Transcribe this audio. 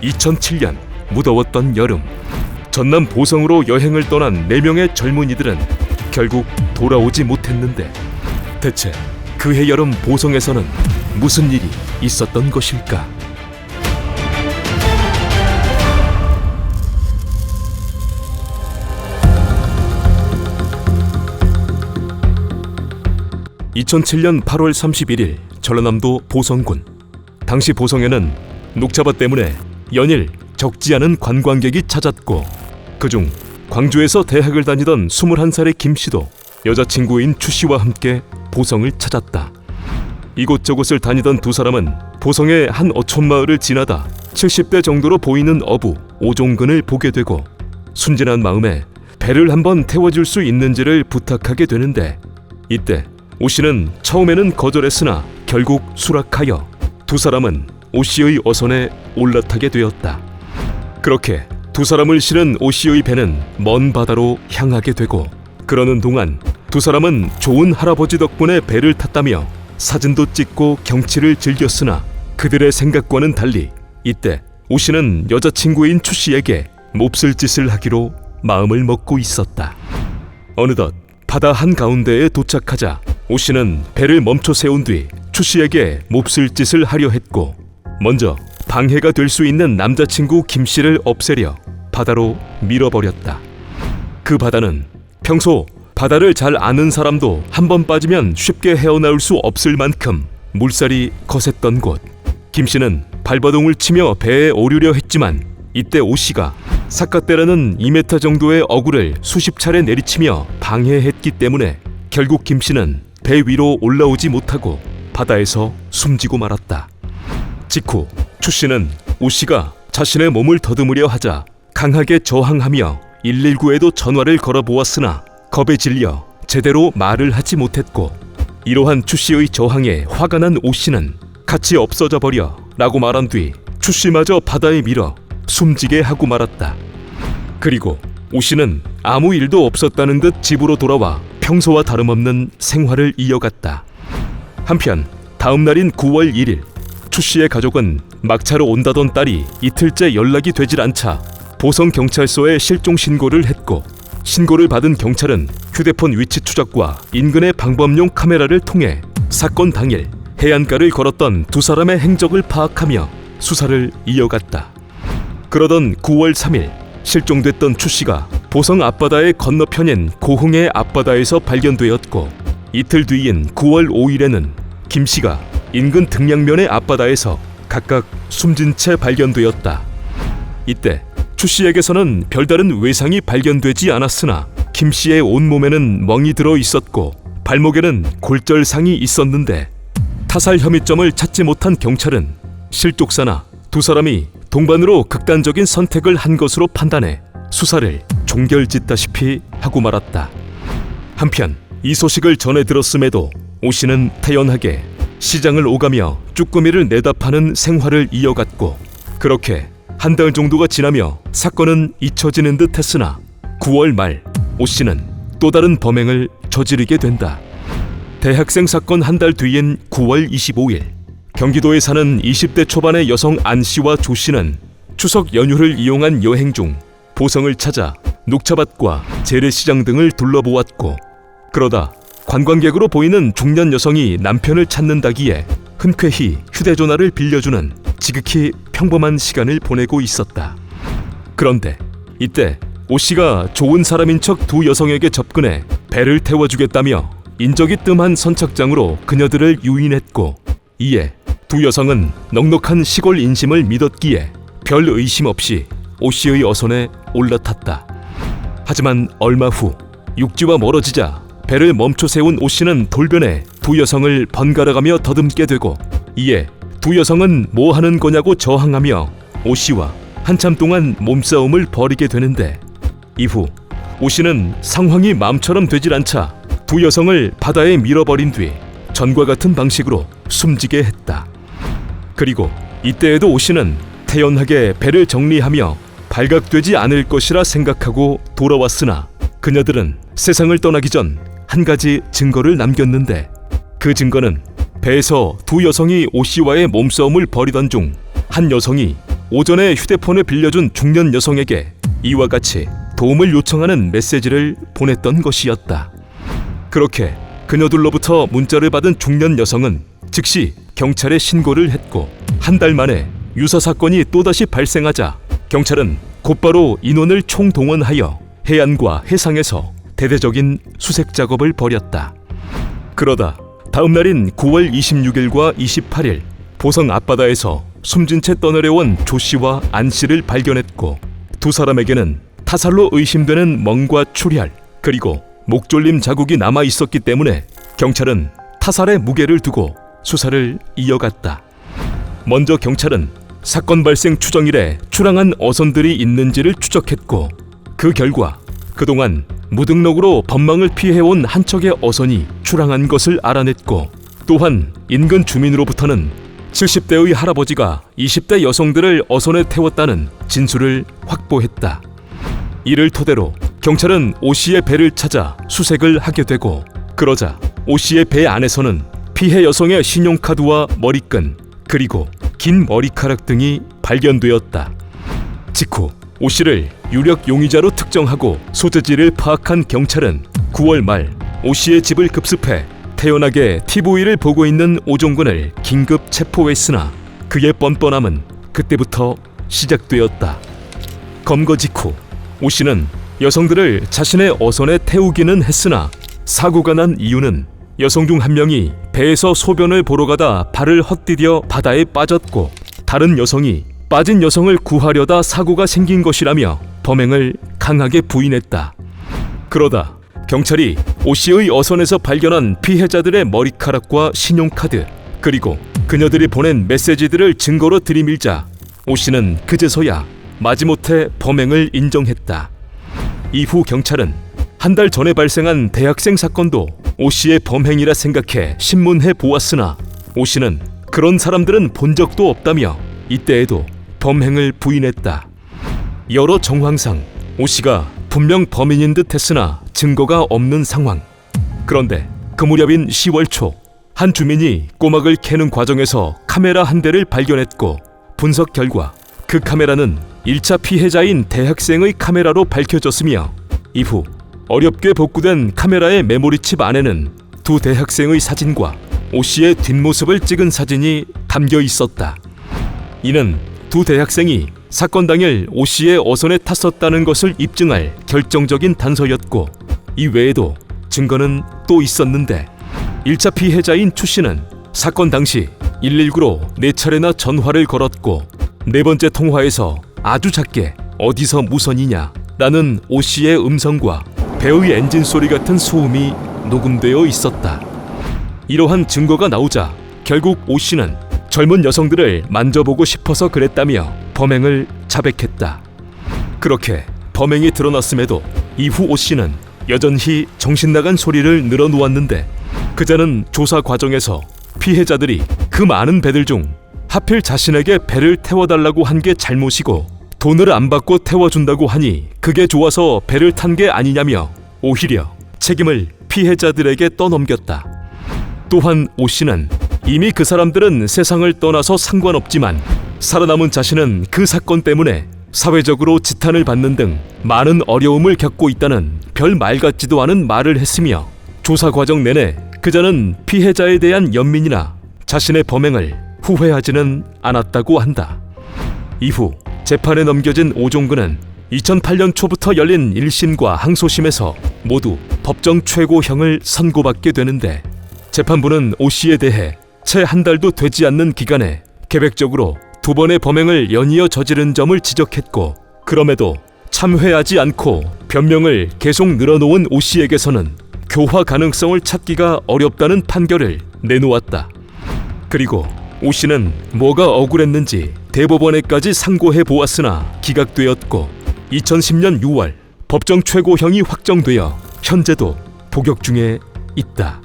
2007년 무더웠던 여름, 전남 보성으로 여행을 떠난 4명의 젊은이들은 결국 돌아오지 못했는데, 대체 그해 여름 보성에서는 무슨 일이 있었던 것일까? (2007년 8월 31일) 전라남도 보성군. 당시 보성에는 녹차밭 때문에 연일 적지 않은 관광객이 찾았고, 그중 광주에서 대학을 다니던 21살의 김씨도 여자친구인 추씨와 함께 보성을 찾았다. 이곳저곳을 다니던 두 사람은 보성의 한 어촌마을을 지나다 70대 정도로 보이는 어부 오종근을 보게 되고, 순진한 마음에 배를 한번 태워줄 수 있는지를 부탁하게 되는데, 이때 오씨는 처음에는 거절했으나 결국 수락하여 두 사람은 오씨의 어선에 올라타게 되었다. 그렇게 두 사람을 실은 오씨의 배는 먼 바다로 향하게 되고, 그러는 동안 두 사람은 좋은 할아버지 덕분에 배를 탔다며 사진도 찍고 경치를 즐겼으나, 그들의 생각과는 달리 이때 오씨는 여자친구인 추씨에게 몹쓸 짓을 하기로 마음을 먹고 있었다. 어느덧 바다 한가운데에 도착하자 오씨는 배를 멈춰 세운 뒤 추씨에게 몹쓸 짓을 하려 했고, 먼저 방해가 될 수 있는 남자친구 김씨를 없애려 바다로 밀어버렸다. 그 바다는 평소 바다를 잘 아는 사람도 한 번 빠지면 쉽게 헤어나올 수 없을 만큼 물살이 거셌던 곳. 김씨는 발버둥을 치며 배에 오르려 했지만, 이때 오씨가 사카떼라는 2m 정도의 어구를 수십 차례 내리치며 방해했기 때문에 결국 김씨는 배 위로 올라오지 못하고 바다에서 숨지고 말았다. 직후 추씨는 오씨가 자신의 몸을 더듬으려 하자 강하게 저항하며 119에도 전화를 걸어보았으나 겁에 질려 제대로 말을 하지 못했고, 이러한 추씨의 저항에 화가 난 오씨는 같이 없어져 버려 라고 말한 뒤 추씨마저 바다에 밀어 숨지게 하고 말았다. 그리고 오씨는 아무 일도 없었다는 듯 집으로 돌아와 평소와 다름없는 생활을 이어갔다. 한편 다음 날인 9월 1일, 추씨의 가족은 막차로 온다던 딸이 이틀째 연락이 되질 않자 보성경찰서에 실종 신고를 했고, 신고를 받은 경찰은 휴대폰 위치 추적과 인근의 방범용 카메라를 통해 사건 당일 해안가를 걸었던 두 사람의 행적을 파악하며 수사를 이어갔다. 그러던 9월 3일, 실종됐던 추씨가 보성 앞바다의 건너편인 고흥의 앞바다에서 발견되었고, 이틀 뒤인 9월 5일에는 김씨가 인근 등량면의 앞바다에서 각각 숨진 채 발견되었다. 이때 추씨에게서는 별다른 외상이 발견되지 않았으나 김씨의 온몸에는 멍이 들어 있었고 발목에는 골절상이 있었는데, 타살 혐의점을 찾지 못한 경찰은 실족사나 두 사람이 동반으로 극단적인 선택을 한 것으로 판단해 수사를 종결짓다시피 하고 말았다. 한편 이 소식을 전해 들었음에도 오씨는 태연하게 시장을 오가며 쭈꾸미를 내다 파는 생활을 이어갔고, 그렇게 한 달 정도가 지나며 사건은 잊혀지는 듯 했으나 9월 말 오씨는 또 다른 범행을 저지르게 된다. 대학생 사건 한 달 뒤인 9월 25일, 경기도에 사는 20대 초반의 여성 안씨와 조씨는 추석 연휴를 이용한 여행 중 보성을 찾아 녹차밭과 재래시장 등을 둘러보았고, 그러다 관광객으로 보이는 중년 여성이 남편을 찾는다기에 흔쾌히 휴대전화를 빌려주는 지극히 평범한 시간을 보내고 있었다. 그런데 이때 오씨가 좋은 사람인 척 두 여성에게 접근해 배를 태워주겠다며 인적이 뜸한 선착장으로 그녀들을 유인했고, 이에 두 여성은 넉넉한 시골 인심을 믿었기에 별 의심 없이 오씨의 어선에 올라탔다. 하지만 얼마 후 육지와 멀어지자 배를 멈춰 세운 오씨는 돌변해 두 여성을 번갈아가며 더듬게 되고, 이에 두 여성은 뭐 하는 거냐고 저항하며 오씨와 한참 동안 몸싸움을 벌이게 되는데, 이후 오씨는 상황이 마음처럼 되질 않자 두 여성을 바다에 밀어버린 뒤 전과 같은 방식으로 숨지게 했다. 그리고 이때에도 오씨는 태연하게 배를 정리하며 발각되지 않을 것이라 생각하고 돌아왔으나, 그녀들은 세상을 떠나기 전 한 가지 증거를 남겼는데, 그 증거는 배에서 두 여성이 오씨와의 몸싸움을 벌이던 중 한 여성이 오전에 휴대폰을 빌려준 중년 여성에게 이와 같이 도움을 요청하는 메시지를 보냈던 것이었다. 그렇게 그녀들로부터 문자를 받은 중년 여성은 즉시 경찰에 신고를 했고, 한 달 만에 유사 사건이 또다시 발생하자 경찰은 곧바로 인원을 총동원하여 해안과 해상에서 대대적인 수색 작업을 벌였다. 그러다 다음 날인 9월 26일과 28일 보성 앞바다에서 숨진 채 떠내려온 조 씨와 안 씨를 발견했고, 두 사람에게는 타살로 의심되는 멍과 출혈 그리고 목졸림 자국이 남아 있었기 때문에 경찰은 타살의 무게를 두고 수사를 이어갔다. 먼저 경찰은 사건 발생 추정일에 출항한 어선들이 있는지를 추적했고, 그 결과 그동안 무등록으로 법망을 피해온 한 척의 어선이 출항한 것을 알아냈고, 또한 인근 주민으로부터는 70대의 할아버지가 20대 여성들을 어선에 태웠다는 진술을 확보했다. 이를 토대로 경찰은 오 씨의 배를 찾아 수색을 하게 되고, 그러자 오 씨의 배 안에서는 피해 여성의 신용카드와 머리끈 그리고 긴 머리카락 등이 발견되었다. 직후 오 씨를 유력 용의자로 특정하고 소재지를 파악한 경찰은 9월 말 오 씨의 집을 급습해 태연하게 TV를 보고 있는 오종근을 긴급 체포했으나 그의 뻔뻔함은 그때부터 시작되었다. 검거 직후 오 씨는 여성들을 자신의 어선에 태우기는 했으나 사고가 난 이유는 여성 중 한 명이 배에서 소변을 보러 가다 발을 헛디뎌 바다에 빠졌고, 다른 여성이 빠진 여성을 구하려다 사고가 생긴 것이라며 범행을 강하게 부인했다. 그러다 경찰이 오 씨의 어선에서 발견한 피해자들의 머리카락과 신용카드 그리고 그녀들이 보낸 메시지들을 증거로 들이밀자 오 씨는 그제서야 마지못해 범행을 인정했다. 이후 경찰은 한 달 전에 발생한 대학생 사건도 오 씨의 범행이라 생각해 신문해 보았으나 오 씨는 그런 사람들은 본 적도 없다며 이때에도 범행을 부인했다. 여러 정황상 오 씨가 분명 범인인 듯 했으나 증거가 없는 상황. 그런데 그 무렵인 10월 초 한 주민이 꼬막을 캐는 과정에서 카메라 한 대를 발견했고, 분석 결과 그 카메라는 1차 피해자인 대학생의 카메라로 밝혀졌으며, 이후 어렵게 복구된 카메라의 메모리칩 안에는 두 대학생의 사진과 오 씨의 뒷모습을 찍은 사진이 담겨 있었다. 이는 두 대학생이 사건 당일 오 씨의 어선에 탔었다는 것을 입증할 결정적인 단서였고, 이 외에도 증거는 또 있었는데, 1차 피해자인 추 씨는 사건 당시 119로 4차례나 전화를 걸었고, 네 번째 통화에서 아주 작게 어디서 무선이냐 라는 오 씨의 음성과 배의 엔진 소리 같은 소음이 녹음되어 있었다. 이러한 증거가 나오자 결국 오 씨는 젊은 여성들을 만져보고 싶어서 그랬다며 범행을 자백했다. 그렇게 범행이 드러났음에도 이후 오 씨는 여전히 정신나간 소리를 늘어놓았는데, 그자는 조사 과정에서 피해자들이 그 많은 배들 중 하필 자신에게 배를 태워달라고 한 게 잘못이고 돈을 안 받고 태워준다고 하니 그게 좋아서 배를 탄 게 아니냐며 오히려 책임을 피해자들에게 떠넘겼다. 또한 오 씨는 이미 그 사람들은 세상을 떠나서 상관없지만 살아남은 자신은 그 사건 때문에 사회적으로 지탄을 받는 등 많은 어려움을 겪고 있다는 별 말 같지도 않은 말을 했으며, 조사 과정 내내 그자는 피해자에 대한 연민이나 자신의 범행을 후회하지는 않았다고 한다. 이후 재판에 넘겨진 오종근은 2008년 초부터 열린 1심과 항소심에서 모두 법정 최고형을 선고받게 되는데, 재판부는 오 씨에 대해 채 한 달도 되지 않는 기간에 계획적으로 2번의 범행을 연이어 저지른 점을 지적했고, 그럼에도 참회하지 않고 변명을 계속 늘어놓은 오 씨에게서는 교화 가능성을 찾기가 어렵다는 판결을 내놓았다. 그리고 오 씨는 뭐가 억울했는지 대법원에까지 상고해 보았으나 기각되었고, 2010년 6월 법정 최고형이 확정되어 현재도 복역 중에 있다.